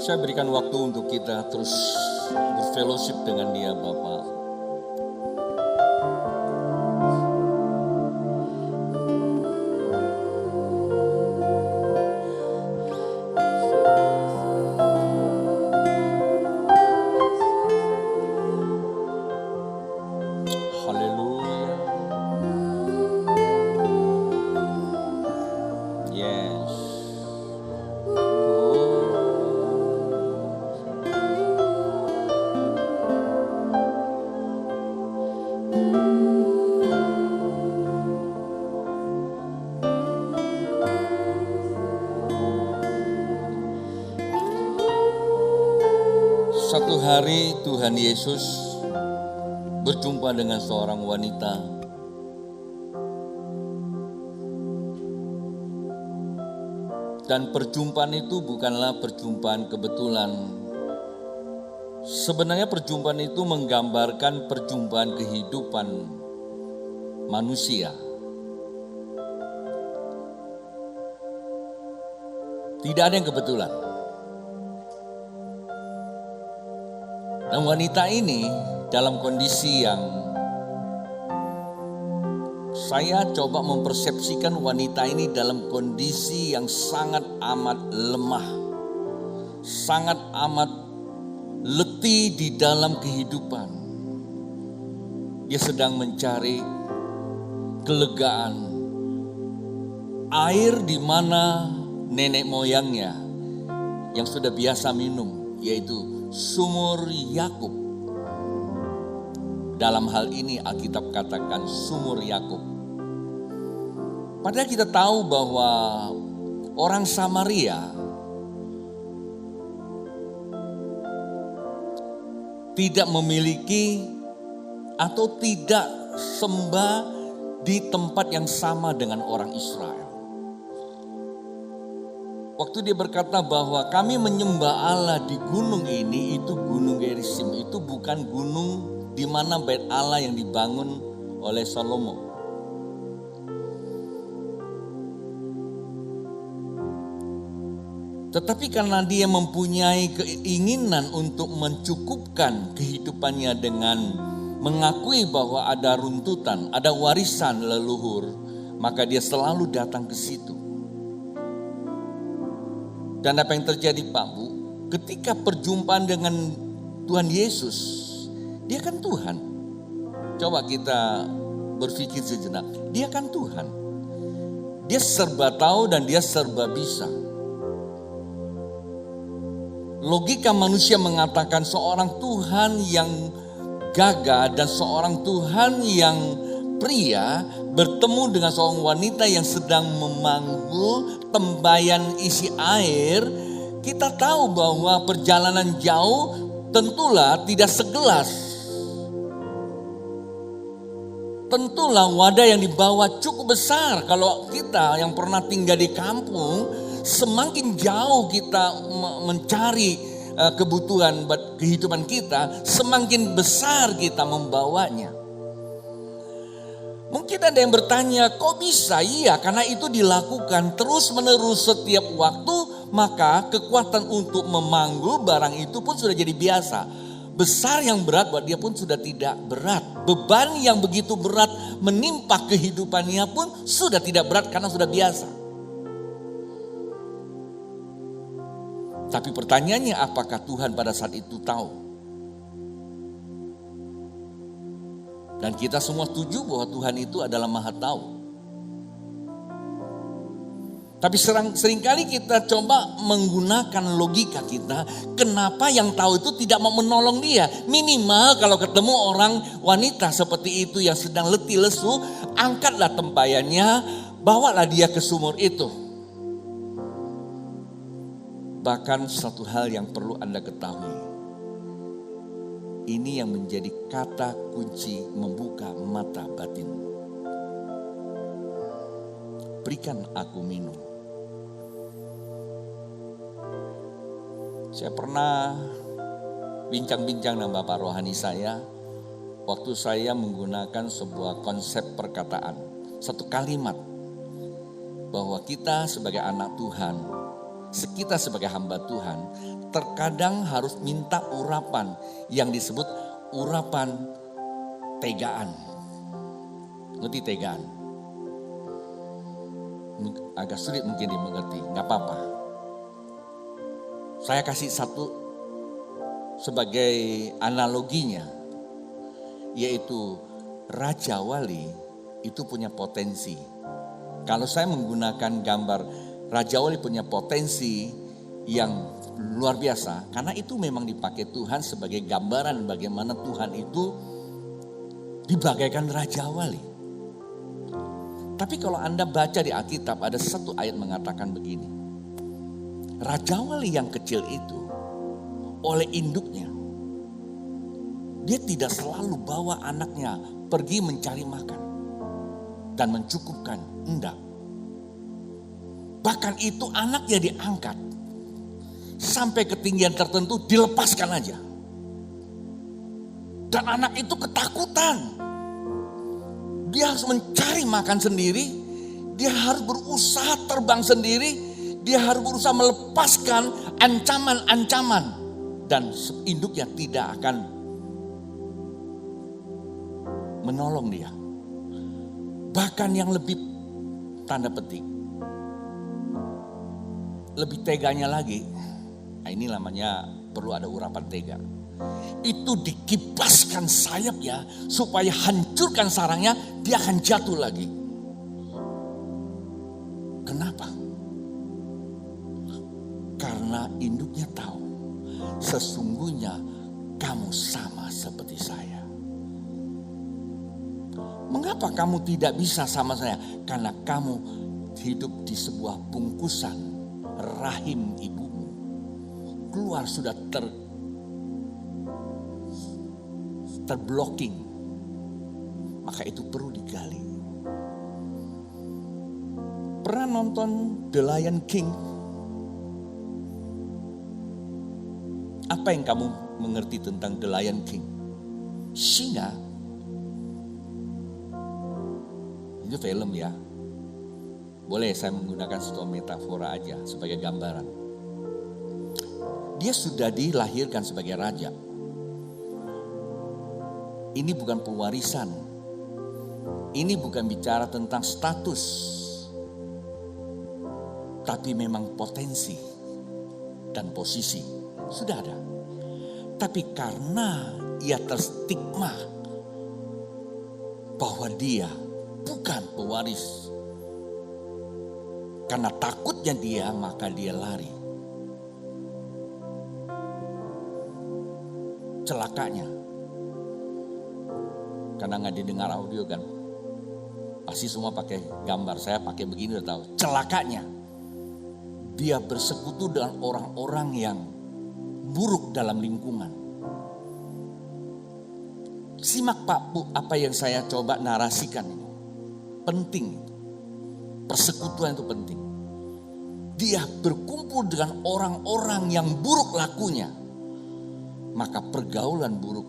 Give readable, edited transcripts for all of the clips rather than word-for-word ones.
Saya berikan waktu untuk kita terus berfellowship dengan Dia, Bapak. Haleluya. Yes. Satu hari Tuhan Yesus berjumpa dengan seorang wanita. Dan perjumpaan itu bukanlah perjumpaan kebetulan. Sebenarnya perjumpaan itu menggambarkan perjumpaan kehidupan manusia. Tidak ada yang kebetulan. Dan wanita ini dalam kondisi yang saya coba mempersepsikan wanita ini dalam kondisi yang sangat amat lemah, sangat amat letih di dalam kehidupan. Dia sedang mencari kelegaan, air di mana nenek moyangnya yang sudah biasa minum, yaitu sumur Yakub. Dalam hal ini Alkitab katakan sumur Yakub. Padahal kita tahu bahwa orang Samaria tidak memiliki atau tidak sembah di tempat yang sama dengan orang Israel. Waktu dia berkata bahwa kami menyembah Allah di gunung ini, itu gunung Gerizim, itu bukan gunung di mana bait Allah yang dibangun oleh Salomo. Tetapi karena dia mempunyai keinginan untuk mencukupkan kehidupannya dengan mengakui bahwa ada runtutan, ada warisan leluhur, maka dia selalu datang ke situ. Dan apa yang terjadi Pak Bu, ketika perjumpaan dengan Tuhan Yesus, dia kan Tuhan. Coba kita berpikir sejenak, dia kan Tuhan. Dia serba tahu dan dia serba bisa. Logika manusia mengatakan seorang Tuhan yang gagah dan seorang Tuhan yang pria bertemu dengan seorang wanita yang sedang memanggul tembayan isi air. Kita tahu bahwa perjalanan jauh tentulah tidak segelas. Tentulah wadah yang dibawa cukup besar. Kalau kita yang pernah tinggal di kampung, semakin jauh kita mencari kebutuhan kehidupan kita, semakin besar kita membawanya. Mungkin ada yang bertanya, kok bisa? Iya, karena itu dilakukan terus menerus setiap waktu, maka kekuatan untuk memanggul barang itu pun sudah jadi biasa. Besar yang berat buat dia pun sudah tidak berat. Beban yang begitu berat menimpa kehidupannya pun sudah tidak berat karena sudah biasa. Tapi pertanyaannya, apakah Tuhan pada saat itu tahu? Dan kita semua setuju bahwa Tuhan itu adalah Maha Tahu. Tapi seringkali kita coba menggunakan logika kita, kenapa yang tahu itu tidak mau menolong dia? Minimal kalau ketemu orang wanita seperti itu yang sedang letih lesu, angkatlah tempayannya, bawalah dia ke sumur itu. Bahkan satu hal yang perlu Anda ketahui, ini yang menjadi kata kunci membuka mata batin. Berikan aku minum. Saya pernah bincang-bincang dengan Bapak rohani saya, waktu saya menggunakan sebuah konsep perkataan, satu kalimat, bahwa kita sebagai anak Tuhan kita sebagai hamba Tuhan terkadang harus minta urapan yang disebut urapan tegaan. Ngerti tegaan? Agak sulit mungkin dimengerti, gak apa-apa. Saya kasih satu sebagai analoginya, yaitu Raja Wali itu punya potensi. Kalau saya menggunakan gambar Raja Wali punya potensi yang luar biasa, karena itu memang dipakai Tuhan sebagai gambaran bagaimana Tuhan itu dibagaikan Raja Wali. Tapi kalau Anda baca di Alkitab ada satu ayat mengatakan begini. Raja Wali yang kecil itu oleh induknya, dia tidak selalu bawa anaknya pergi mencari makan dan mencukupkan, enggak. Bahkan itu anaknya diangkat sampai ketinggian tertentu dilepaskan aja. Dan anak itu ketakutan. Dia harus mencari makan sendiri, dia harus berusaha terbang sendiri, dia harus berusaha melepaskan ancaman-ancaman. Dan induknya tidak akan menolong dia. Bahkan yang lebih tanda petik, lebih teganya lagi, nah ini namanya perlu ada urapan tega. Itu dikipaskan sayapnya supaya hancurkan sarangnya, dia akan jatuh lagi. Kenapa? Karena induknya tahu sesungguhnya kamu sama seperti saya. Mengapa kamu tidak bisa sama saya? Karena kamu hidup di sebuah bungkusan rahim ibumu. Keluar sudah terblocking. Maka itu perlu digali. Pernah nonton The Lion King? Apa yang kamu mengerti tentang The Lion King? Singa. Itu film ya. Boleh saya menggunakan satu metafora aja sebagai gambaran. Dia sudah dilahirkan sebagai raja. Ini bukan pewarisan. Ini bukan bicara tentang status. Tapi memang potensi dan posisi sudah ada. Tapi karena ia terstigma bahwa dia bukan pewaris. Karena takutnya dia, maka dia lari. Celakanya, karena nggak didengar audio kan, pasti semua pakai gambar. Saya pakai begini udah tahu. Celakanya, dia bersekutu dengan orang-orang yang buruk dalam lingkungan. Simak Pak Bu, apa yang saya coba narasikan ini. Penting. Persekutuan itu penting. Dia berkumpul dengan orang-orang yang buruk lakunya. Maka pergaulan buruk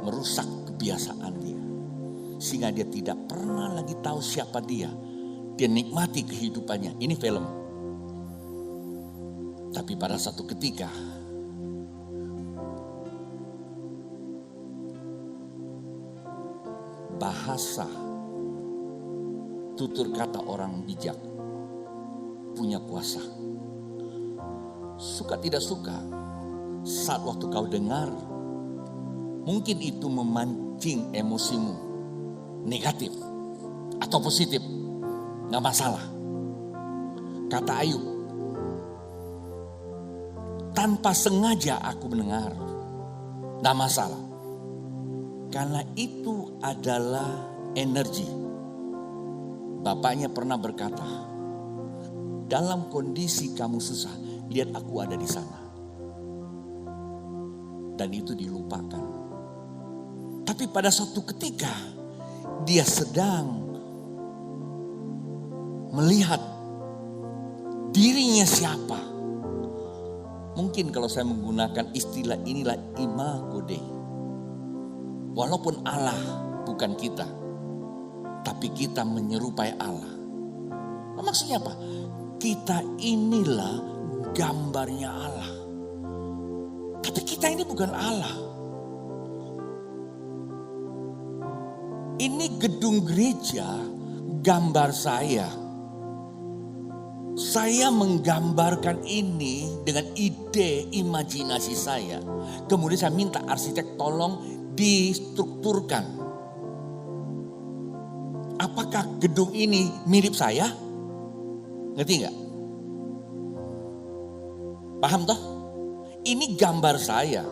merusak kebiasaan dia. Sehingga dia tidak pernah lagi tahu siapa dia. Dia nikmati kehidupannya. Ini film. Tapi pada satu ketika bahasa, tutur kata orang bijak punya kuasa. Suka tidak suka, saat waktu kau dengar, mungkin itu memancing emosimu negatif atau positif, gak masalah. Kata Ayub, tanpa sengaja aku mendengar, gak masalah. Karena itu adalah energi. Bapaknya pernah berkata, dalam kondisi kamu susah, lihat aku ada di sana. Dan itu dilupakan. Tapi pada suatu ketika, dia sedang melihat dirinya siapa. Mungkin kalau saya menggunakan istilah inilah imago Dei. Walaupun Allah bukan kita, tapi kita menyerupai Allah. Maksudnya apa? Kita inilah gambarnya Allah. Tapi kita ini bukan Allah. Ini gedung gereja, gambar saya. Saya menggambarkan ini dengan ide imajinasi saya. Kemudian saya minta arsitek tolong distrukturkan. Apakah gedung ini mirip saya? Ngerti nggak? Paham toh? Ini gambar saya.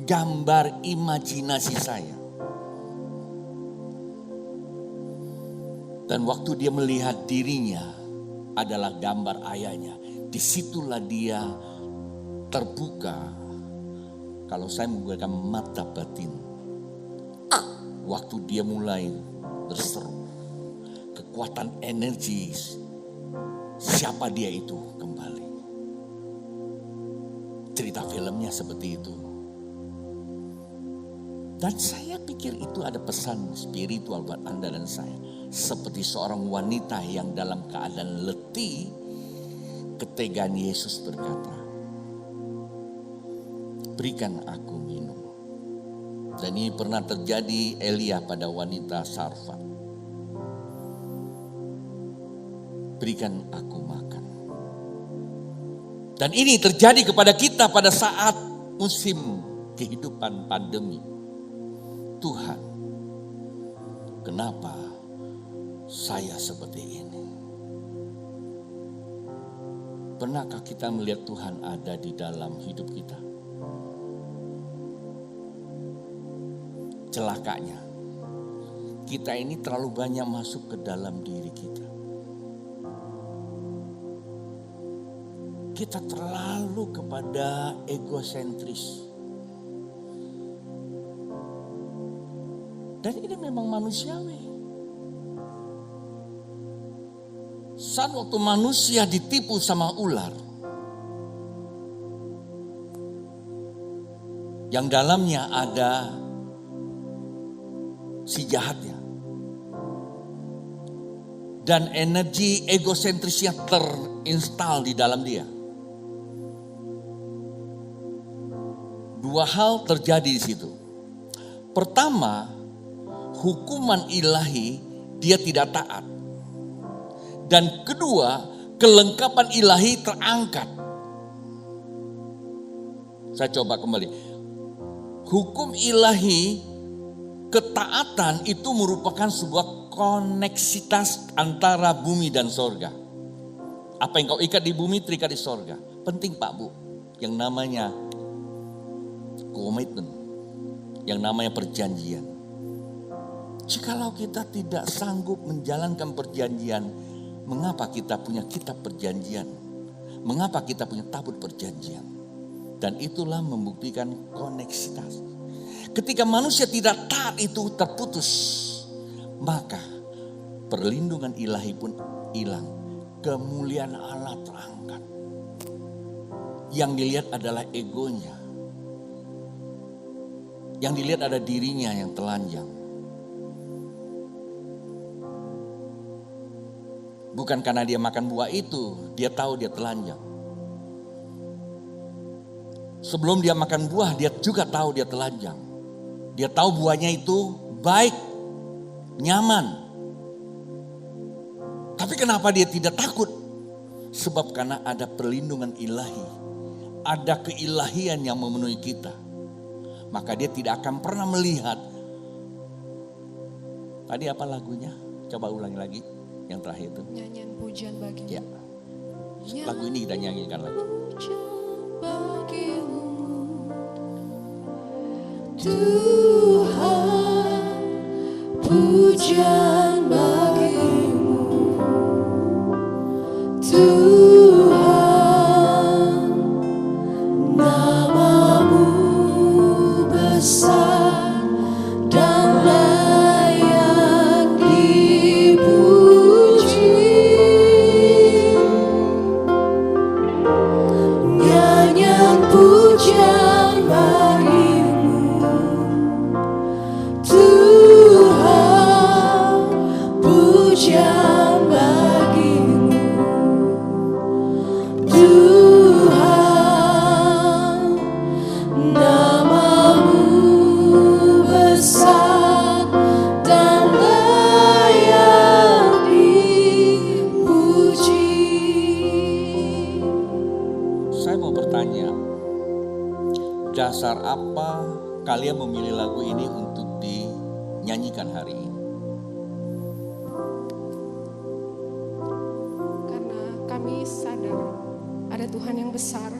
Gambar imajinasi saya. Dan waktu dia melihat dirinya adalah gambar ayahnya. Disitulah dia terbuka. Kalau saya menggunakan mata batin. Waktu dia mulai berseru. Kekuatan energi. Siapa dia itu kembali. Cerita filmnya seperti itu. Dan saya pikir itu ada pesan spiritual buat Anda dan saya. Seperti seorang wanita yang dalam keadaan letih, ketegaan Yesus berkata, berikan aku minum. Dan ini pernah terjadi Elia pada wanita Sarfat. Berikan aku makan. Dan ini terjadi kepada kita pada saat musim kehidupan pandemi. Tuhan, kenapa saya seperti ini? Pernahkah kita melihat Tuhan ada di dalam hidup kita? Celakanya, kita ini terlalu banyak masuk ke dalam diri kita. Kita terlalu kepada egosentris. Dan ini memang manusiawi. Saat waktu manusia ditipu sama ular, yang dalamnya ada si jahatnya. Dan energi egosentrisnya terinstal di dalam dia. Dua hal terjadi di situ. Pertama, hukuman ilahi dia tidak taat. Dan kedua, kelengkapan ilahi terangkat. Saya coba kembali. Hukum ilahi, ketaatan itu merupakan sebuah koneksitas antara bumi dan sorga. Apa yang kau ikat di bumi terikat di sorga. Penting Pak Bu, yang namanya komitmen, yang namanya perjanjian. Jikalau kita tidak sanggup menjalankan perjanjian, mengapa kita punya kitab perjanjian? Mengapa kita punya tabut perjanjian? Dan itulah membuktikan koneksitas. Ketika manusia tidak taat itu terputus, maka perlindungan ilahi pun hilang. Kemuliaan Allah terangkat. Yang dilihat adalah egonya. Yang dilihat ada dirinya yang telanjang. Bukan karena dia makan buah itu, dia tahu dia telanjang. Sebelum dia makan buah, dia juga tahu dia telanjang. Dia tahu buahnya itu baik, nyaman. Tapi kenapa dia tidak takut? Sebab karena ada perlindungan ilahi. Ada keilahian yang memenuhi kita. Maka dia tidak akan pernah melihat. Tadi apa lagunya? Coba ulangi lagi. Yang terakhir itu. Nyanyian pujian bagimu. Ya. Lagu ini kita nyanyikan lagi. Tuhan, pujian bagimu. Tuhan, namamu besar dan layak dipuji. Nyanyian pujian bagimu, Tuhan, Namamu besar dan layak dipuji. Saya mau bertanya, dasar apa kalian memilih lagu ini untuk dinyanyikan hari ini? Karena kami sadar ada Tuhan yang besar,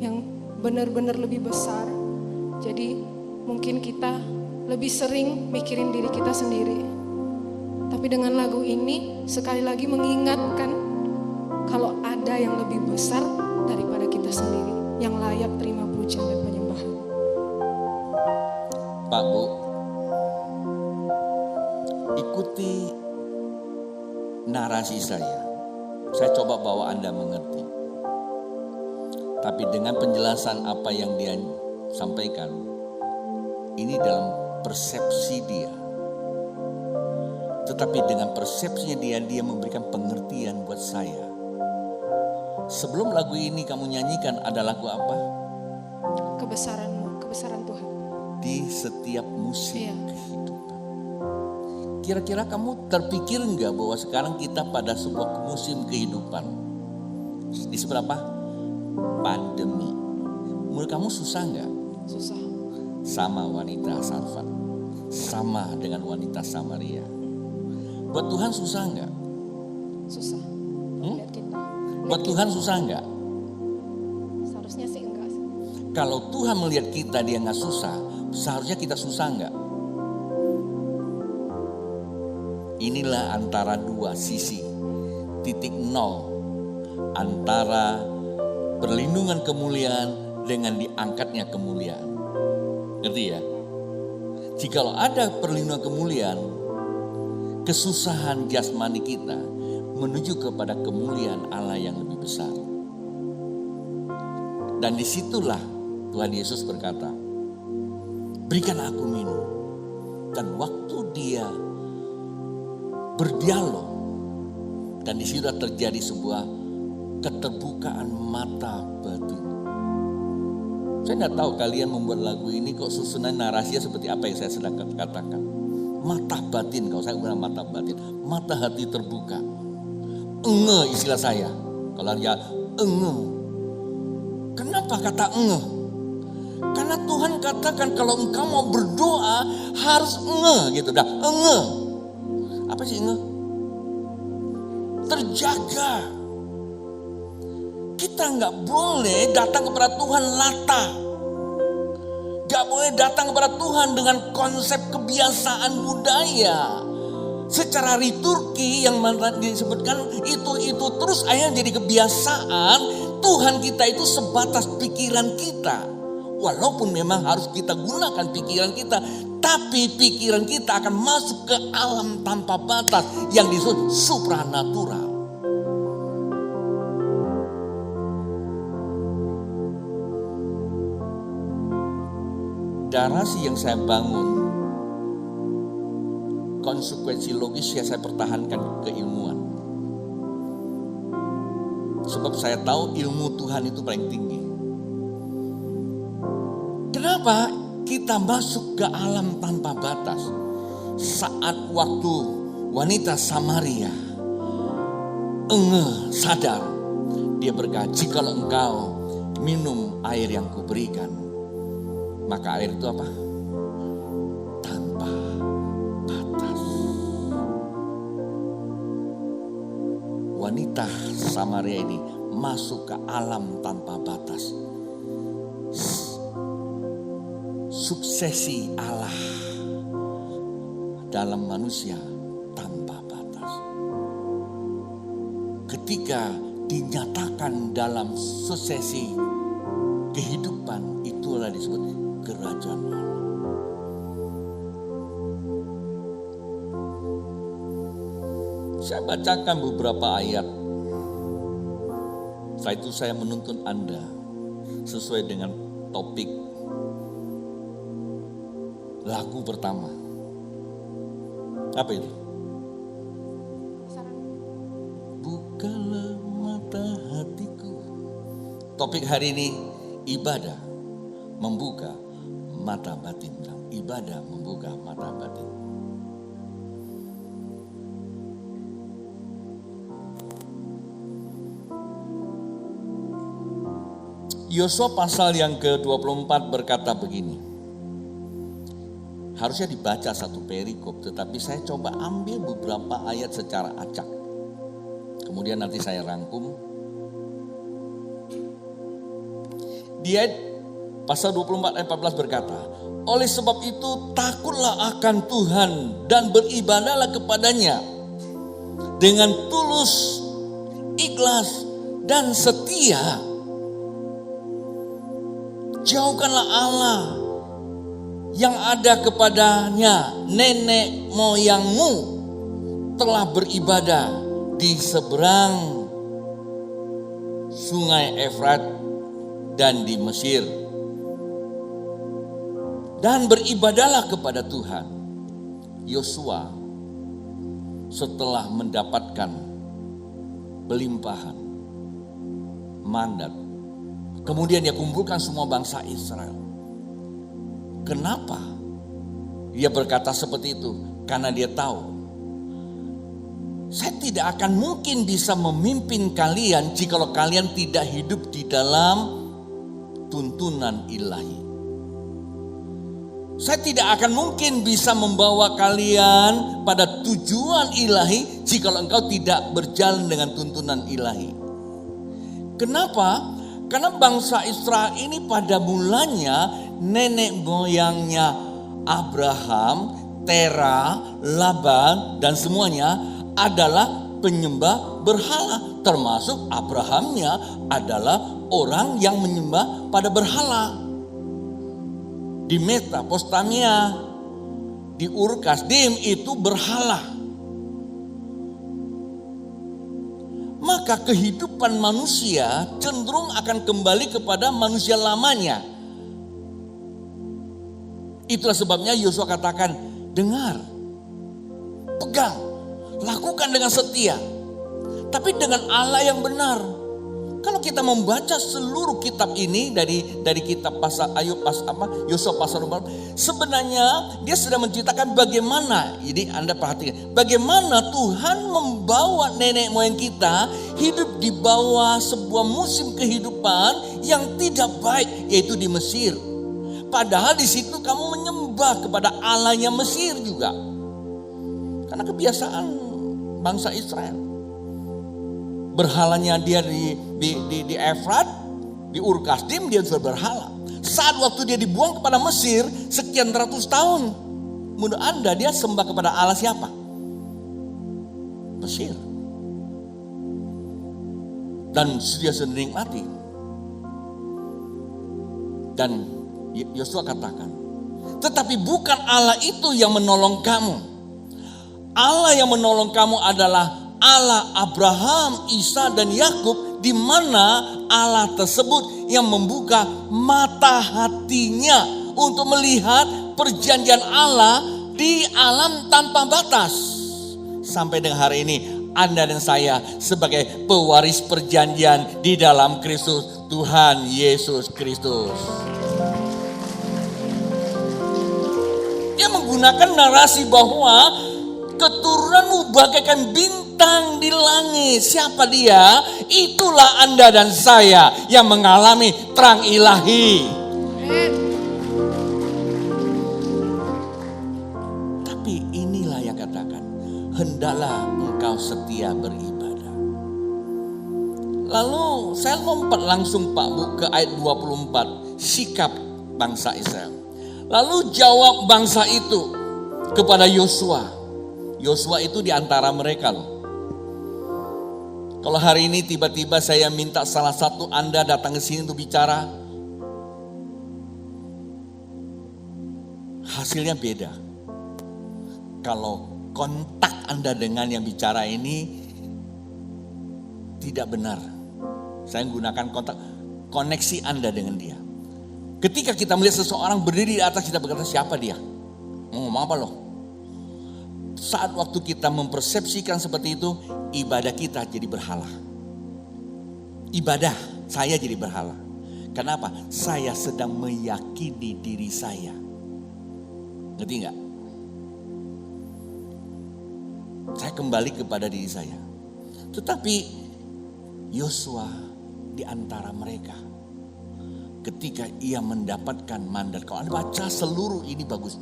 yang benar-benar lebih besar. Jadi mungkin kita lebih sering mikirin diri kita sendiri. Tapi dengan lagu ini sekali lagi mengingatkan kalau ada yang lebih besar daripada kita sendiri, yang layak terima pujian dan penyembahan. Pak Bu, ikuti narasi saya. Saya coba bawa Anda mengerti. Tapi dengan penjelasan apa yang dia sampaikan, ini dalam persepsi dia. Tetapi dengan persepsinya dia memberikan pengertian buat saya. Sebelum lagu ini kamu nyanyikan ada lagu apa? Kebesaran-Mu, kebesaran Tuhan. Di setiap musim Iya. kehidupan. Kira-kira kamu terpikir enggak bahwa sekarang kita pada sebuah musim kehidupan? Disebut apa? Pandemi. Menurut kamu susah enggak? Susah. Sama wanita Sarfat, sama dengan wanita Samaria. Buat Tuhan susah enggak? Susah. Lihat kita. Buat Tuhan susah enggak? Seharusnya sih enggak sih. Kalau Tuhan melihat kita dia nggak susah, seharusnya kita susah enggak? Inilah antara dua sisi, titik nol antara perlindungan kemuliaan dengan diangkatnya kemuliaan. Ngerti ya? Jikalau ada perlindungan kemuliaan, kesusahan jasmani kita menuju kepada kemuliaan Allah yang lebih besar. Dan disitulah Tuhan Yesus berkata, berikan aku minum. Dan waktu dia berdialog, dan di situ terjadi sebuah keterbukaan mata batin. Saya nggak tahu kalian membuat lagu ini kok susunan narasinya seperti apa yang saya sedang katakan. Mata batin, kalau saya bilang mata batin, mata hati terbuka. Enge istilah saya. Kalau dia enge. Kenapa kata enge? Karena Tuhan katakan kalau engkau mau berdoa harus enge gitu dah. Enge. Apa sih enge? Terjaga. Kita nggak boleh datang kepada Tuhan lata. Gak boleh datang kepada Tuhan dengan konsep kebiasaan budaya. Secara liturgi yang disebutkan itu terus akhirnya jadi kebiasaan. Tuhan kita itu sebatas pikiran kita. Walaupun memang harus kita gunakan pikiran kita. Tapi pikiran kita akan masuk ke alam tanpa batas yang disebut supranatural. Narasi yang saya bangun, konsekuensi logis yang saya pertahankan keilmuan. Sebab saya tahu ilmu Tuhan itu paling tinggi. Kenapa kita masuk ke alam tanpa batas? Saat waktu wanita Samaria sadar, dia berkata, jikalau engkau minum air yang kuberikan, maka air itu apa? Tanpa batas. Wanita Samaria ini masuk ke alam tanpa batas. Suksesi Allah dalam manusia tanpa batas. Ketika dinyatakan dalam suksesi kehidupan, itulah disebut kerajaan Allah. Saya bacakan beberapa ayat. Setelah itu saya menuntun Anda sesuai dengan topik lagu pertama. Apa itu? Bukalah mata hatiku. Topik hari ini ibadah. membuka mata batin. Ibadah membuka mata batin. Yosua pasal yang ke-24 berkata begini. Harusnya dibaca satu perikop, tetapi saya coba ambil beberapa ayat secara acak. Kemudian nanti saya rangkum. Di ayat pasal 24 ayat 14 berkata, oleh sebab itu takutlah akan Tuhan dan beribadahlah kepadanya dengan tulus, ikhlas dan setia. Jauhkanlah Allah yang ada kepadanya nenek moyangmu telah beribadah di seberang sungai Efrat dan di Mesir. Dan beribadahlah kepada Tuhan. Yosua setelah mendapatkan pelimpahan mandat, kemudian dia kumpulkan semua bangsa Israel. Kenapa dia berkata seperti itu? Karena dia tahu, saya tidak akan mungkin bisa memimpin kalian jikalau kalian tidak hidup di dalam tuntunan ilahi. Saya tidak akan mungkin bisa membawa kalian pada tujuan ilahi jikalau engkau tidak berjalan dengan tuntunan ilahi. Kenapa? Karena bangsa Israel ini pada mulanya nenek moyangnya Abraham, Tera, Laban dan semuanya adalah penyembah berhala. Termasuk Abrahamnya adalah orang yang menyembah pada berhala. Di Mesopotamia, di Ur Kasdim itu berhala. Maka kehidupan manusia cenderung akan kembali kepada manusia lamanya. Itulah sebabnya Yosua katakan, dengar, pegang, lakukan dengan setia, tapi dengan Allah yang benar. Kalau kita membaca seluruh kitab ini dari kitab pasal Yosua pasal 4, sebenarnya dia sedang menceritakan bagaimana, jadi Anda perhatikan, bagaimana Tuhan membawa nenek moyang kita hidup di bawah sebuah musim kehidupan yang tidak baik, yaitu di Mesir. Padahal di situ kamu menyembah kepada Allahnya Mesir juga, karena kebiasaan bangsa Israel. Berhalanya dia di Efrat, di Ur Kasdim dia sudah berhala. Saat waktu dia dibuang kepada Mesir sekian ratus tahun, menurut Anda dia sembah kepada Allah siapa? Mesir. Dan dia sendiri mati. Dan Yosua katakan, tetapi bukan Allah itu yang menolong kamu. Allah yang menolong kamu adalah Allah Abraham, Isa dan Yakub, di mana Allah tersebut yang membuka mata hatinya untuk melihat perjanjian Allah di alam tanpa batas. Sampai dengan hari ini Anda dan saya sebagai pewaris perjanjian di dalam Kristus Tuhan Yesus Kristus. Dia menggunakan narasi bahwa keturunanmu bagaikan bintang di langit. Siapa dia? Itulah Anda dan saya yang mengalami terang ilahi. Tapi inilah yang katakan, hendaklah engkau setia beribadah. Lalu saya lompat langsung Pak Bu ke ayat 24, sikap bangsa Israel. Lalu jawab bangsa itu kepada Yosua. Yosua itu di antara mereka loh. Kalau hari ini tiba-tiba saya minta salah satu Anda datang ke sini untuk bicara, hasilnya beda. Kalau kontak Anda dengan yang bicara ini tidak benar, saya gunakan koneksi Anda dengan dia. Ketika kita melihat seseorang berdiri di atas, kita berkata siapa dia? Mau ngomong apa loh? Saat waktu kita mempersepsikan seperti itu, ibadah kita jadi berhala. Ibadah saya jadi berhala. Kenapa? Saya sedang meyakini diri saya. Ngerti nggak? Saya kembali kepada diri saya. Tetapi Yosua di antara mereka, ketika ia mendapatkan mandat, kalau Anda baca seluruh ini bagus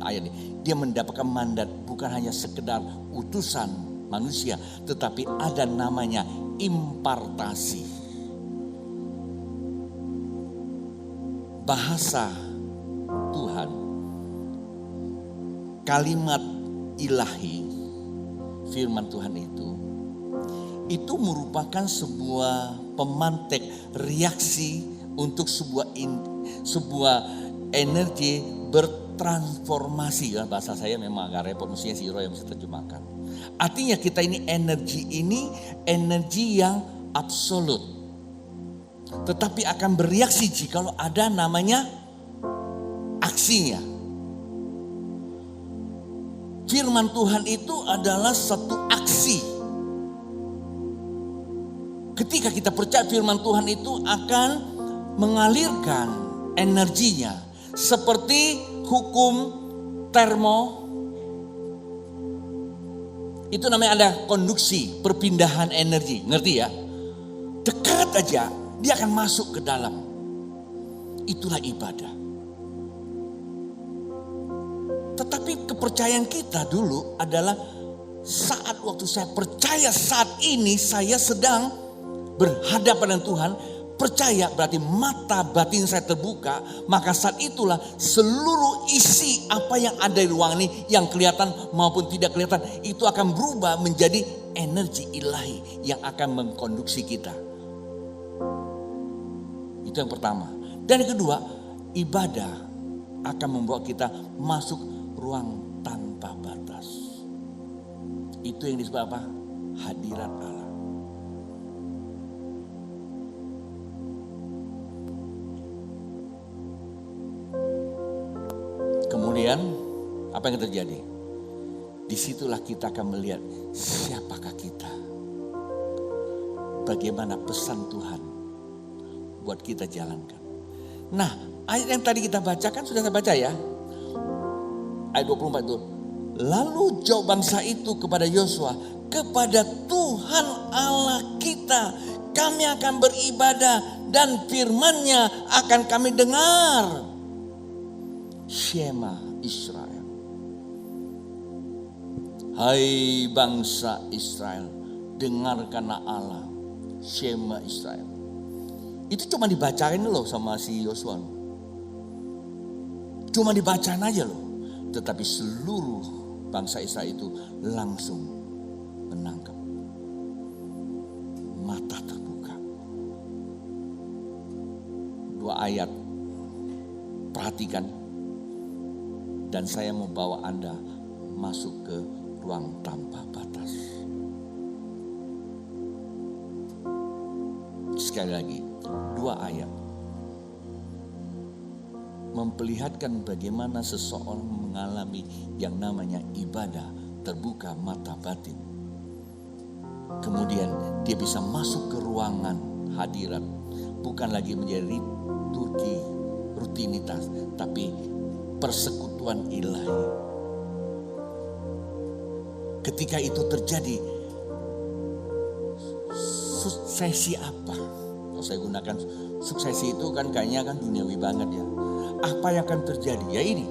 ayat ini, dia mendapatkan mandat bukan hanya sekedar utusan manusia, tetapi ada namanya impartasi. Bahasa Tuhan, kalimat ilahi, firman Tuhan itu merupakan sebuah pemantik reaksi untuk sebuah energi bertransformasi. Ya, bahasa saya memang agak repot, mestinya si Roy yang bisa terjemahkan. Artinya kita ini energi yang absolut, tetapi akan bereaksi jika ada namanya aksinya. Firman Tuhan itu adalah satu aksi. Ketika kita percaya firman Tuhan itu akan mengalirkan energinya. Seperti hukum termo. Itu namanya ada konduksi, perpindahan energi. Ngerti ya? Dekat aja dia akan masuk ke dalam. Itulah ibadah. Tetapi kepercayaan kita dulu adalah saat waktu saya percaya saat ini saya sedang berhadapan dengan Tuhan, percaya berarti mata batin saya terbuka, maka saat itulah seluruh isi apa yang ada di ruangan ini, yang kelihatan maupun tidak kelihatan, itu akan berubah menjadi energi ilahi yang akan mengkonduksi kita. Itu yang pertama. Dan yang kedua, ibadah akan membawa kita masuk ruang tanpa batas. Itu yang disebut apa? Hadirat Allah. Kemudian apa yang terjadi? Disitulah kita akan melihat siapakah kita. Bagaimana pesan Tuhan buat kita jalankan. Nah, ayat yang tadi kita bacakan sudah saya baca ya. Ayat 24 itu. Lalu jawab bangsa itu kepada Yosua, kepada Tuhan Allah kita kami akan beribadah dan firman-Nya akan kami dengar. Shema Israel. Hai bangsa Israel, dengarkanlah Allah. Shema Israel. Itu cuma dibacain loh sama si Yosua. Cuma dibacain aja loh. Tetapi seluruh bangsa Israel itu langsung menangkap. Mata terbuka. 2 ayat. Perhatikan. Dan saya membawa Anda masuk ke ruang tanpa batas. Sekali lagi, 2 ayat. Memperlihatkan bagaimana seseorang mengalami yang namanya ibadah, terbuka mata batin. Kemudian dia bisa masuk ke ruangan hadirat. Bukan lagi menjadi rutinitas, tapi persekutuan ilahi. Ketika itu terjadi, suksesi apa? Kalau saya gunakan suksesi itu kan kayaknya kan duniawi banget ya. Apa yang akan terjadi? Ya ini.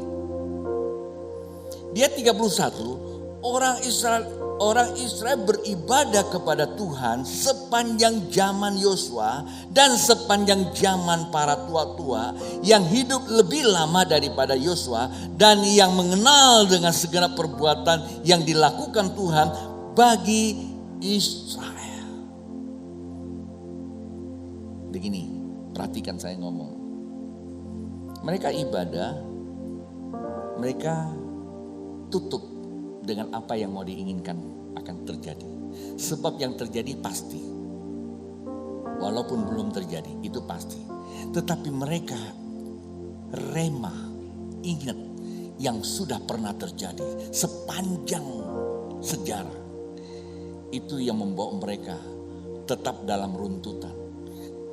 Dia 31, orang Israel beribadah kepada Tuhan sepanjang zaman Yosua dan sepanjang zaman para tua-tua yang hidup lebih lama daripada Yosua dan yang mengenal dengan segala perbuatan yang dilakukan Tuhan bagi Israel. Begini, perhatikan saya ngomong. Mereka ibadah, mereka tutup dengan apa yang mau diinginkan akan terjadi. Sebab yang terjadi pasti. Walaupun belum terjadi, itu pasti. Tetapi mereka rema, ingat yang sudah pernah terjadi sepanjang sejarah. Itu yang membawa mereka tetap dalam runtutan,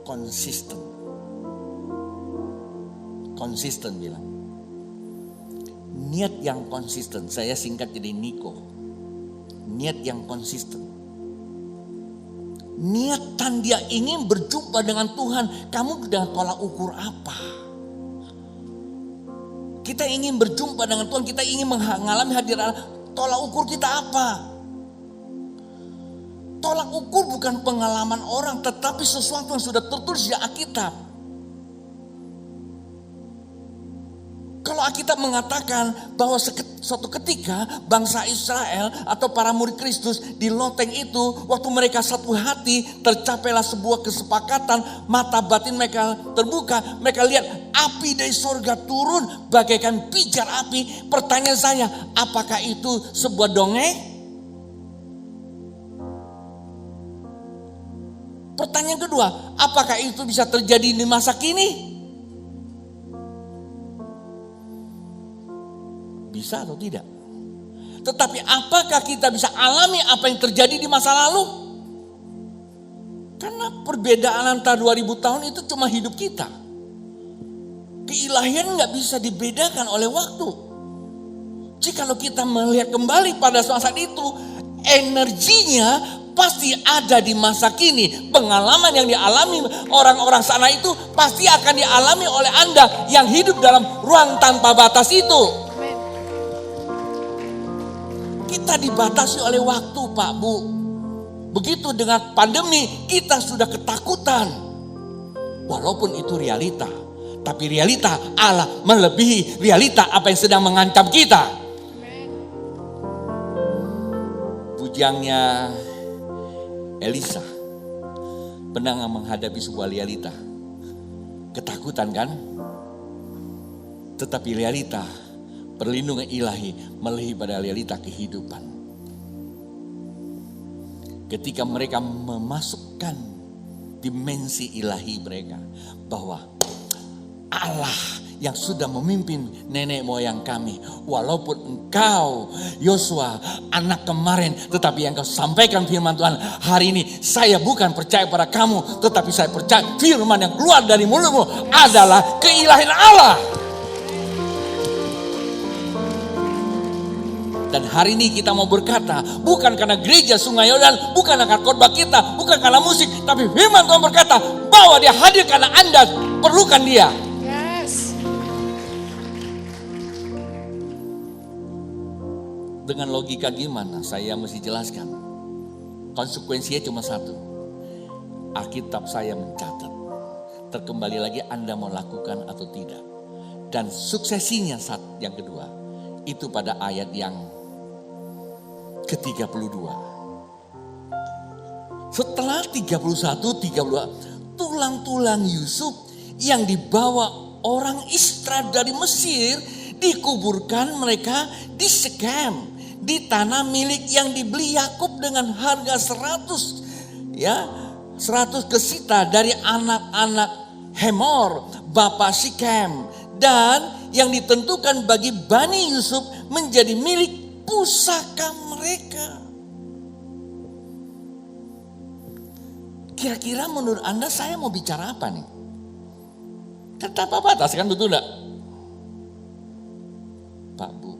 konsisten. konsisten bilang. Niat yang konsisten, saya singkat jadi Niko. Niat yang konsisten. Niatan dia ingin berjumpa dengan Tuhan. Kamu dengan tolak ukur apa? Kita ingin berjumpa dengan Tuhan, kita ingin mengalami hadirat Allah. Tolak ukur kita apa? Tolak ukur bukan pengalaman orang, tetapi sesuatu yang sudah tertulis di Alkitab. Kalau Alkitab mengatakan bahwa suatu ketika bangsa Israel atau para murid Kristus di loteng itu, waktu mereka satu hati, tercapailah sebuah kesepakatan, mata batin mereka terbuka, mereka lihat api dari sorga turun bagaikan pijar api. Pertanyaan saya, apakah itu sebuah dongeng? Pertanyaan kedua, apakah itu bisa terjadi di masa kini? Bisa atau tidak? Tetapi apakah kita bisa alami apa yang terjadi di masa lalu? Karena perbedaan antara 2000 tahun itu cuma hidup kita. Keilahian gak bisa dibedakan oleh waktu. Jikalau kita melihat kembali pada saat itu, energinya pasti ada di masa kini. Pengalaman yang dialami orang-orang sana itu pasti akan dialami oleh Anda yang hidup dalam ruang tanpa batas itu. Kita dibatasi oleh waktu, Pak Bu. Begitu dengan pandemi, kita sudah ketakutan. Walaupun itu realita. Tapi realita Allah melebihi realita apa yang sedang mengancam kita. Bujangnya Elisa pernah menghadapi sebuah realita. Ketakutan kan? Tetapi realita perlindungan ilahi melebihi pada realita kehidupan. Ketika mereka memasukkan dimensi ilahi mereka, bahwa Allah yang sudah memimpin nenek moyang kami, walaupun engkau Yosua anak kemarin, tetapi yang kau sampaikan firman Tuhan hari ini, saya bukan percaya pada kamu, tetapi saya percaya firman yang keluar dari mulutmu adalah keilahian Allah. Dan hari ini kita mau berkata, bukan karena gereja Sungai Yordan, bukan karena khotbah kita, bukan karena musik, tapi firman Tuhan berkata bahwa dia hadir karena Anda perlukan dia. Yes. Dengan logika gimana? Saya mesti jelaskan. Konsekuensinya cuma satu. Alkitab saya mencatat. Terkembali lagi Anda mau lakukan atau tidak. Dan suksesinya saat yang kedua. Itu pada ayat yang ke-32. Setelah 31, 32, tulang-tulang Yusuf yang dibawa orang Israel dari Mesir dikuburkan mereka di Syekhem, di tanah milik yang dibeli Yakub dengan harga 100 kesita dari anak-anak Hemor, bapak Syekhem, dan yang ditentukan bagi Bani Yusuf menjadi milik pusaka mereka. Kira-kira menurut Anda saya mau bicara apa nih? Kan tanpa batas kan, betul enggak? Pak Bu,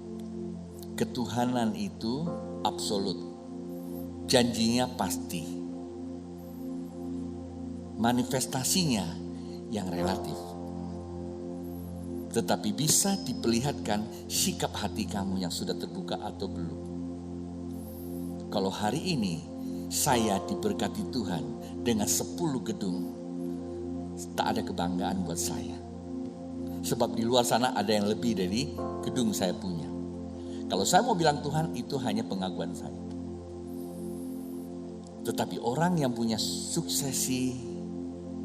ketuhanan itu absolut. Janjinya pasti. Manifestasinya yang relatif. Tetapi bisa diperlihatkan sikap hati kamu yang sudah terbuka atau belum. Kalau hari ini saya diberkati Tuhan dengan 10 gedung, tak ada kebanggaan buat saya. Sebab di luar sana ada yang lebih dari gedung saya punya. Kalau saya mau bilang Tuhan, itu hanya pengakuan saya. Tetapi orang yang punya suksesi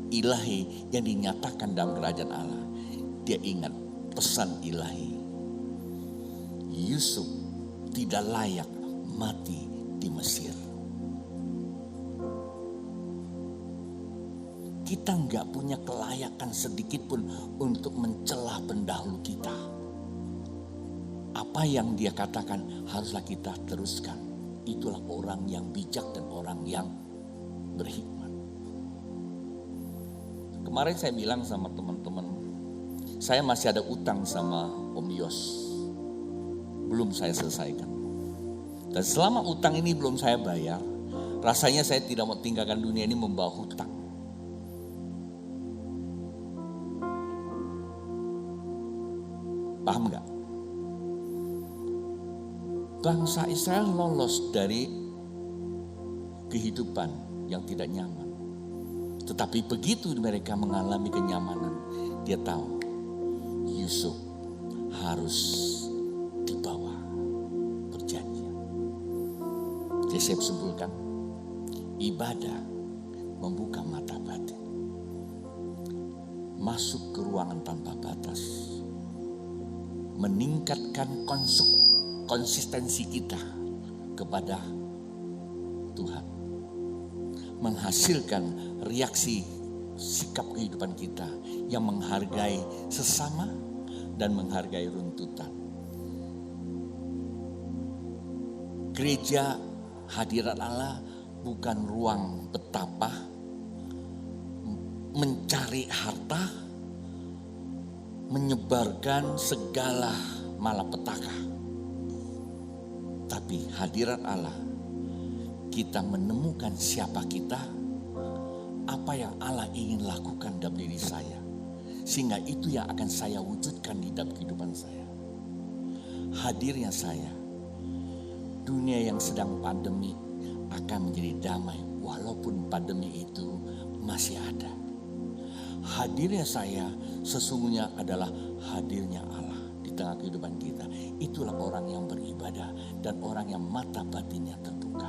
ilahi yang dinyatakan dalam kerajaan Allah, dia ingat pesan ilahi. Yusuf tidak layak mati di Mesir. Kita nggak punya kelayakan sedikit pun untuk mencela pendahulu kita. Apa yang dia katakan haruslah kita teruskan. Itulah orang yang bijak dan orang yang berhikmat. Kemarin saya bilang sama teman-teman, Saya masih ada utang sama Om Yos. Belum saya selesaikan. Dan selama utang ini belum saya bayar, rasanya saya tidak mau tinggalkan dunia ini membawa hutang. Paham gak? Bangsa Israel lolos dari kehidupan yang tidak nyaman. Tetapi begitu mereka mengalami kenyamanan, dia tahu Yusuf harus dibawa perjanjian. Jadi saya simpulkan, ibadah membuka mata batin. Masuk ke ruangan tanpa batas. Meningkatkan konsistensi kita kepada Tuhan. Menghasilkan reaksi sikap kehidupan kita yang menghargai sesama dan menghargai runtutan. Gereja hadirat Allah bukan ruang betapa, mencari harta, menyebarkan segala malapetaka. Tapi hadirat Allah, kita menemukan siapa kita, apa yang Allah ingin lakukan dalam diri saya. Sehingga itu yang akan saya wujudkan di dalam kehidupan saya. Hadirnya saya, dunia yang sedang pandemi akan menjadi damai walaupun pandemi itu masih ada. Hadirnya saya sesungguhnya adalah hadirnya Allah di tengah kehidupan kita. Itulah orang yang beribadah dan orang yang mata batinnya terbuka.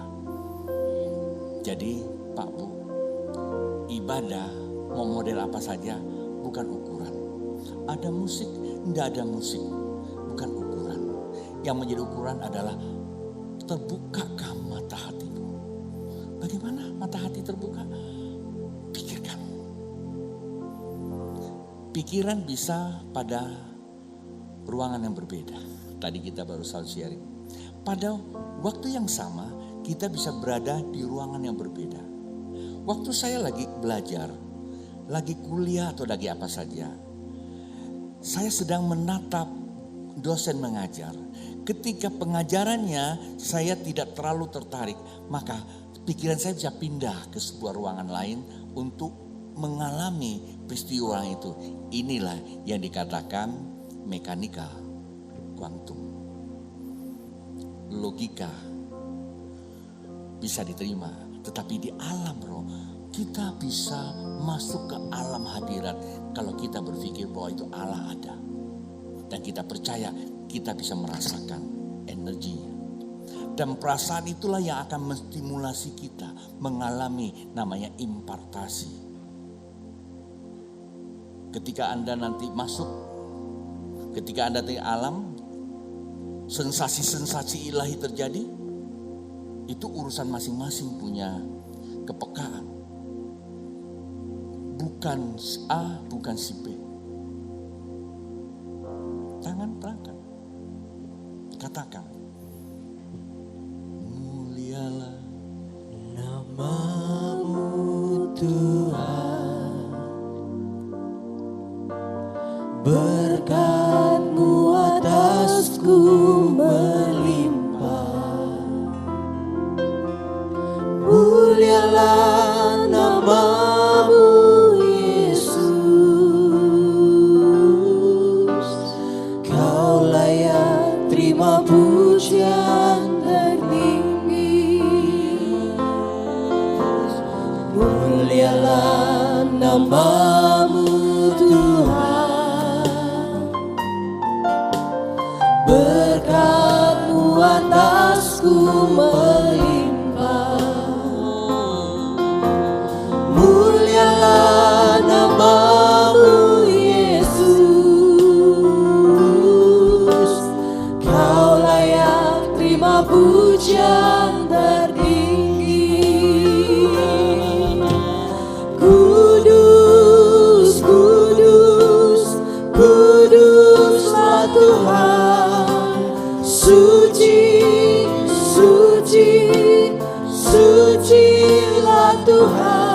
Jadi Pak Bu, ibadah mau model apa saja bukan ukuran. Ada musik, tidak ada musik, bukan ukuran. Yang menjadi ukuran adalah terbukakah mata hatimu. Bagaimana mata hati terbuka? Pikirkan. Pikiran bisa pada ruangan yang berbeda. Tadi kita baru saja sharing. Pada waktu yang sama kita bisa berada di ruangan yang berbeda. Waktu saya lagi belajar, lagi kuliah atau lagi apa saja, saya sedang menatap dosen mengajar. Ketika pengajarannya saya tidak terlalu tertarik, maka pikiran saya bisa pindah ke sebuah ruangan lain untuk mengalami peristiwa itu. Inilah yang dikatakan mekanika kuantum. Logika bisa diterima, tetapi di alam roh kita bisa masuk ke alam hadirat kalau kita berpikir bahwa itu Allah ada. Dan kita percaya kita bisa merasakan energinya. Dan perasaan itulah yang akan menstimulasi kita mengalami namanya impartasi. Ketika Anda nanti masuk, ketika Anda di alam, sensasi-sensasi ilahi terjadi, itu urusan masing-masing punya kepekaan. Bukan si A, bukan si B. Tangan terangkat. Katakan. Mulialah namamu Tuhan, berkat-Mu atasku melimpah. Mulialah namamu Yesus, Kau layak terima pujian tertinggi. Mulialah namamu Tuhan, berkat-Mu atasku melimpah. Mulialah namamu Yesus, Kau layak terima pujian tertinggi. Kudus, kudus, kuduslah Tuhan. Suci, suci, sucilah Tuhan.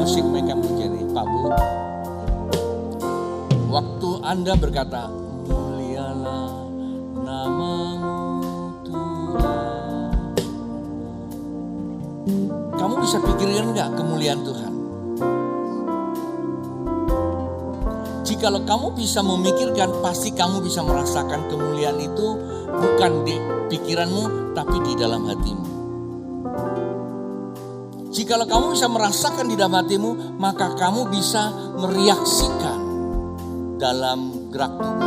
musik mereka menjadi Pak Bu. Waktu Anda berkata, mulialah nama-Mu Tuhan. Kamu bisa pikirkan enggak kemuliaan Tuhan? Jikalau kamu bisa memikirkan, pasti kamu bisa merasakan kemuliaan itu bukan di pikiranmu, tapi di dalam hatimu. Jikalau kamu bisa merasakan di dalam hatimu, maka kamu bisa mereaksikan dalam gerak tubuh.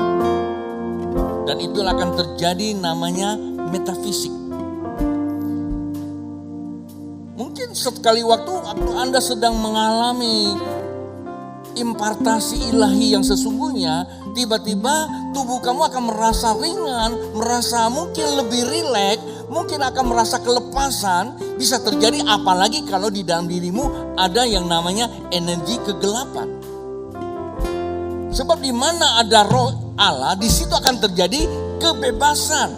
Dan itulah akan terjadi namanya metafisik. Mungkin sekali waktu Anda sedang mengalami impartasi ilahi yang sesungguhnya, tiba-tiba tubuh kamu akan merasa ringan, merasa mungkin lebih rileks, mungkin akan merasa kelepasan. Bisa terjadi apalagi kalau di dalam dirimu ada yang namanya energi kegelapan. Sebab di mana ada roh Allah, di situ akan terjadi kebebasan.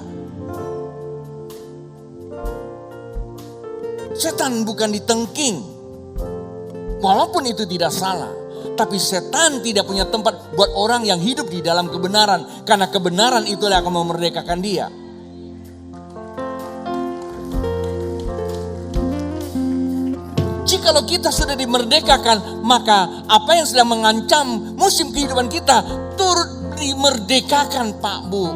Setan bukan ditengking, walaupun itu tidak salah. Tapi setan tidak punya tempat buat orang yang hidup di dalam kebenaran. Karena kebenaran itulah yang akan memerdekakan dia. Jikalau kita sudah dimerdekakan, maka apa yang sedang mengancam musim kehidupan kita turut dimerdekakan, Pak Bu.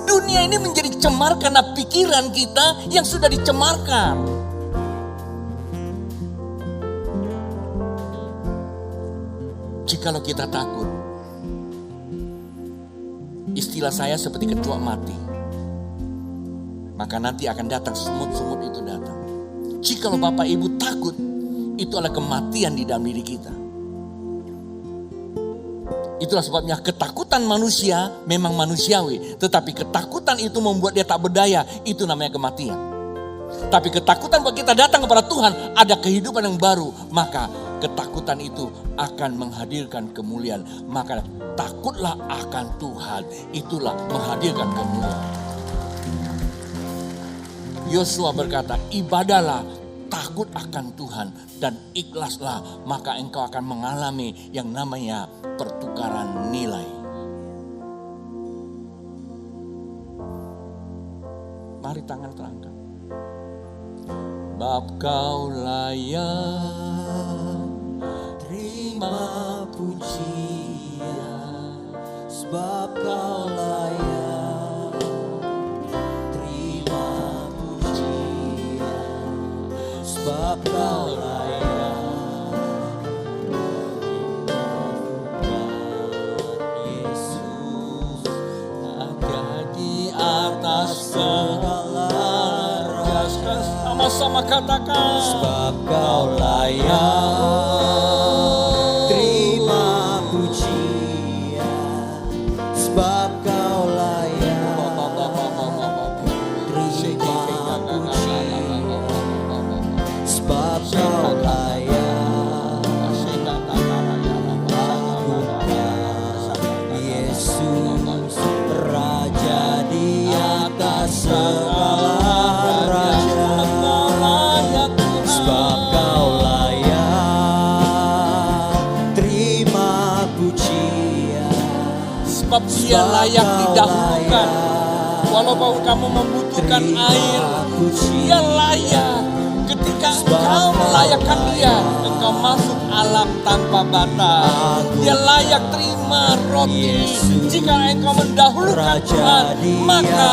Dunia ini menjadi cemar karena pikiran kita yang sudah dicemarkan. Jikalau kita takut, istilah saya seperti ketua mati, maka nanti akan datang semut-semut itu datang. Jikalau Bapak Ibu takut, itu adalah kematian di dalam diri kita. Itulah sebabnya ketakutan manusia memang manusiawi, tetapi ketakutan itu membuat dia tak berdaya, itu namanya kematian. Tapi ketakutan buat kita datang kepada Tuhan, ada kehidupan yang baru, maka ketakutan itu akan menghadirkan kemuliaan. Maka takutlah akan Tuhan, itulah menghadirkan kemuliaan. Yosua berkata, ibadahlah, takut akan Tuhan dan ikhlaslah, maka engkau akan mengalami yang namanya pertukaran nilai. Mari tangan terangkat. Bab kau layak terima pujian, sebab kau layak terima pujian, sebab kau layak Yesus ada di atas segala raja. Sama-sama katakan, sebab kau layak terima pujian, sebab kau layak terima pujian, sebab kau layak Yesus Raja di atas segala raja. Sebab kau layak terima pujian, sebab dia layak didahulukan. Walaupun kamu membutuhkan air, dia layak. Ketika engkau melayakkan dia, engkau masuk alam tanpa batas. Dia layak terima roti. Jika engkau mendahulukan Tuhan, maka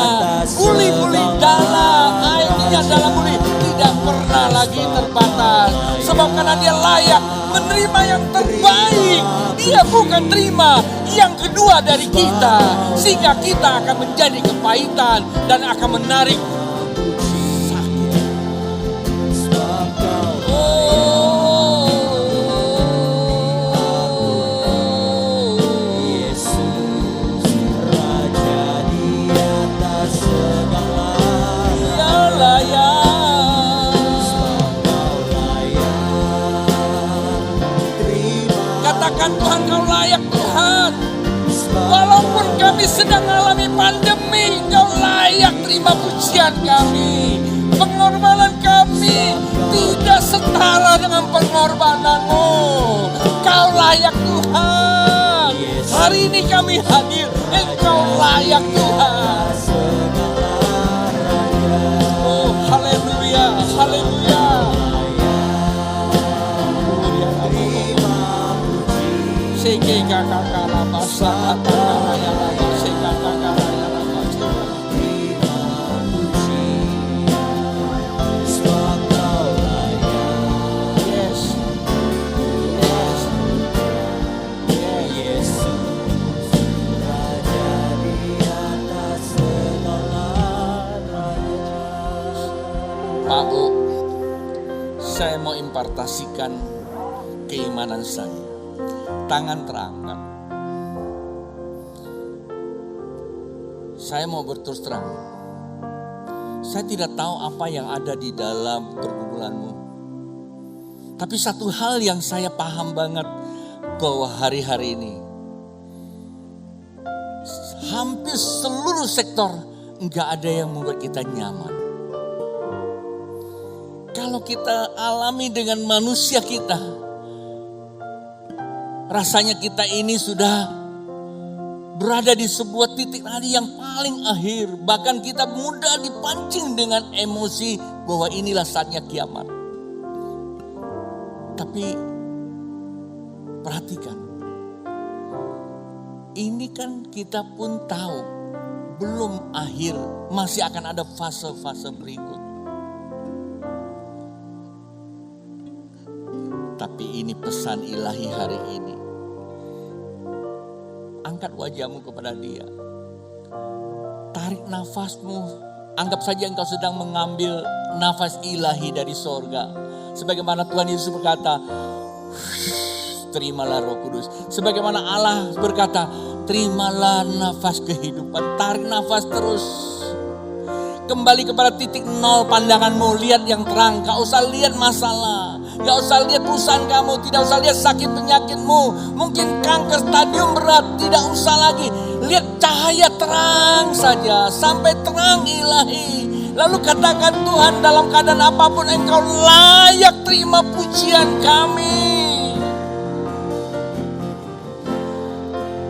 buli-buli dalam airnya dalam buli tidak pernah lagi terbatas. Sebab karena dia layak menerima yang terbaik, dia bukan terima yang kedua dari kita, sehingga kita akan menjadi kepahitan dan akan menarik sakit. Yesus Raja di atas segala, dia layak. Katakan, Tuhan, kau layak Tuhan. Walaupun kami sedang mengalami pandemi, kau layak terima pujian kami. Pengorbanan kami tidak setara dengan pengorbananmu. Kau layak Tuhan. hari ini kami hadir. Engkau layak Tuhan. Oh, haleluya, haleluya. Seke kakak basa raya lama seka kakak raya lama yes, yes, yes. Pak U, saya mau impartasikan keimanan saya. Tangan terangkat. Saya mau berterus terang. Saya tidak tahu apa yang ada di dalam pergumulanmu. Tapi satu hal yang saya paham banget, bahwa hari-hari ini hampir seluruh sektor enggak ada yang membuat kita nyaman. Kalau kita alami dengan manusia kita, rasanya kita ini sudah berada di sebuah titik nadi yang paling akhir. Bahkan kita mudah dipancing dengan emosi bahwa inilah saatnya kiamat. Tapi perhatikan, ini kan kita pun tahu belum akhir, masih akan ada fase-fase berikut. Tapi ini pesan ilahi hari ini. Angkat wajahmu kepada Dia. Tarik nafasmu. Anggap saja engkau sedang mengambil nafas ilahi dari sorga. Sebagaimana Tuhan Yesus berkata, terimalah Roh Kudus. Sebagaimana Allah berkata, terimalah nafas kehidupan. Tarik nafas terus. Kembali kepada titik nol pandanganmu. Lihat yang terang. Gak usah lihat masalah. Gak usah lihat perusahaan kamu. Tidak usah lihat sakit penyakitmu. Mungkin kanker stadium berat. Tidak usah lagi. Lihat cahaya terang saja. Sampai terang ilahi. Lalu katakan, Tuhan, dalam keadaan apapun Engkau layak terima pujian kami.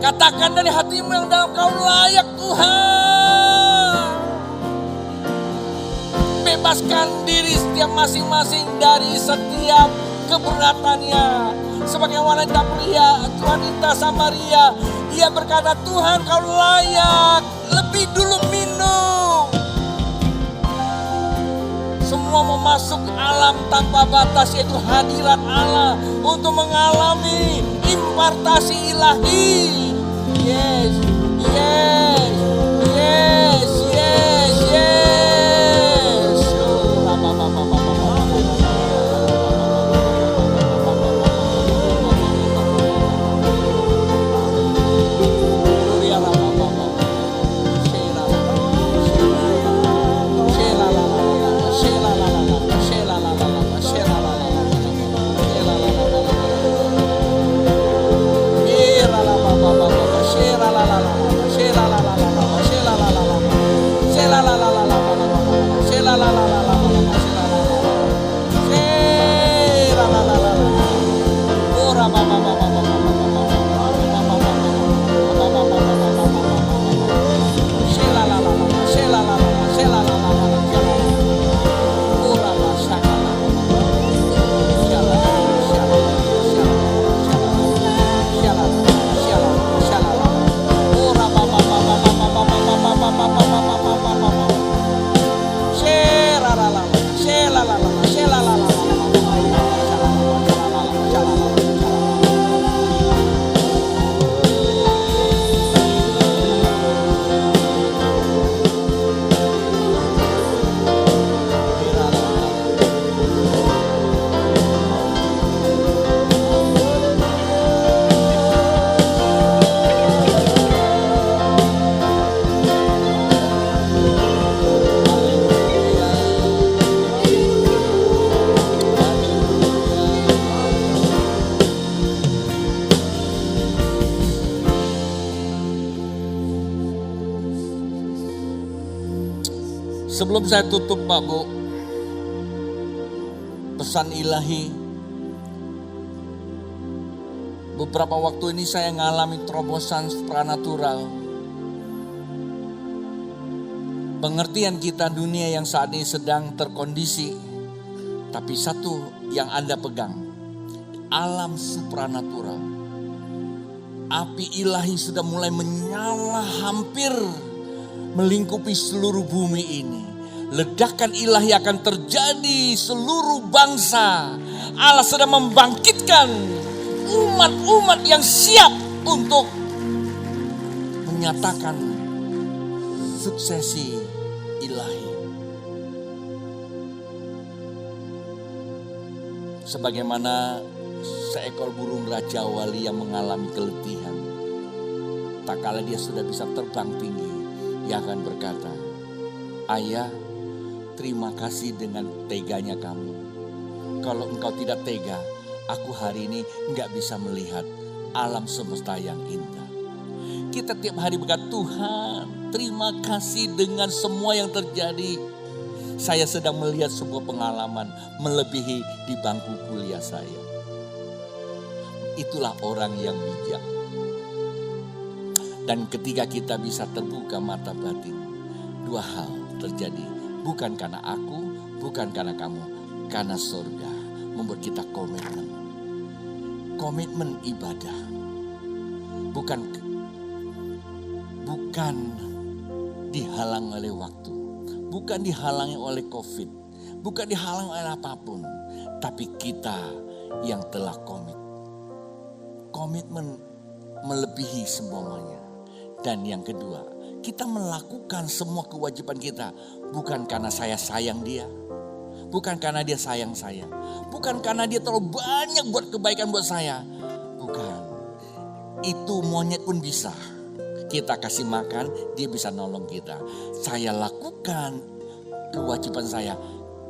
Katakan dari hatimu yang dalam, Kau layak Tuhan. Bebaskan diri setiap masing-masing dari setiap keberatannya. Sebagai wanita pria, wanita Samaria, dia berkata, Tuhan Kau layak, lebih dulu minum. Semua mau masuk alam tanpa batas, yaitu hadirat Allah, untuk mengalami impartasi ilahi. Yes, yes, yes, yes, yes. Sebelum saya tutup Pak Bu, pesan ilahi Beberapa waktu ini saya mengalami terobosan supranatural. Pengertian kita dunia yang saat ini sedang terkondisi. Tapi satu yang Anda pegang, alam supranatural. Api ilahi sudah mulai menyala hampir melingkupi seluruh bumi ini. Ledakan ilahi akan terjadi seluruh bangsa. Allah sedang membangkitkan umat-umat yang siap untuk menyatakan suksesi ilahi. Sebagaimana seekor burung Raja Wali yang mengalami keletihan. Tak kala dia sudah bisa terbang tinggi, ia akan berkata, "Ayah, terima kasih dengan teganya kamu. Kalau engkau tidak tega, aku hari ini enggak bisa melihat alam semesta yang indah." Kita tiap hari berkata, "Tuhan, terima kasih dengan semua yang terjadi. Saya sedang melihat sebuah pengalaman melebihi di bangku kuliah saya." Itulah orang yang bijak. Dan ketika kita bisa terbuka mata batin, dua hal terjadi. Bukan karena aku, bukan karena kamu, karena surga membuat kita komitmen. Komitmen ibadah. Bukan dihalang oleh waktu. Bukan dihalangi oleh COVID. Bukan dihalangi oleh apapun. Tapi kita yang telah komit. Komitmen melebihi semuanya. Dan yang kedua, kita melakukan semua kewajiban kita. Bukan karena saya sayang dia. Bukan karena dia sayang saya. Bukan karena dia terlalu banyak buat kebaikan buat saya. Bukan. Itu monyet pun bisa. Kita kasih makan, dia bisa nolong kita. Saya lakukan kewajiban saya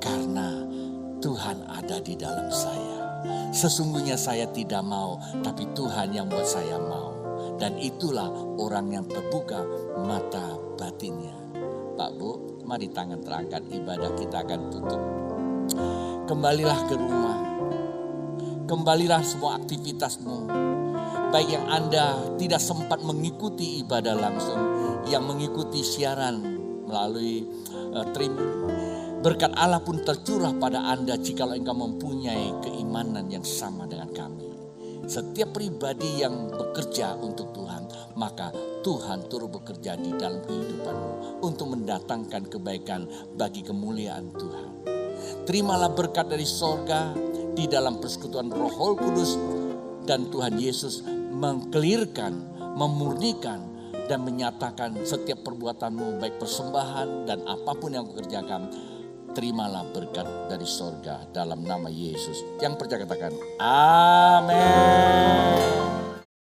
karena Tuhan ada di dalam saya. Sesungguhnya saya tidak mau, tapi Tuhan yang buat saya mau. Dan itulah orang yang terbuka mata batinnya. Pak Bu, mari tangan terangkat, ibadah kita akan tutup. Kembalilah ke rumah. Kembalilah semua aktivitasmu. Baik yang Anda tidak sempat mengikuti ibadah langsung, yang mengikuti siaran melalui streaming. Berkat Allah pun tercurah pada Anda jikalau engkau mempunyai keimanan yang sama dengan kami. Setiap pribadi yang bekerja untuk Tuhan, maka Tuhan turut bekerja di dalam kehidupanmu untuk mendatangkan kebaikan bagi kemuliaan Tuhan. Terimalah berkat dari sorga di dalam persekutuan Roh Kudus, dan Tuhan Yesus mengkelirkan, memurnikan, dan menyatakan setiap perbuatanmu, baik persembahan dan apapun yang kau kerjakan. Terimalah berkat dari sorga dalam nama Yesus. Yang percaya katakan amin.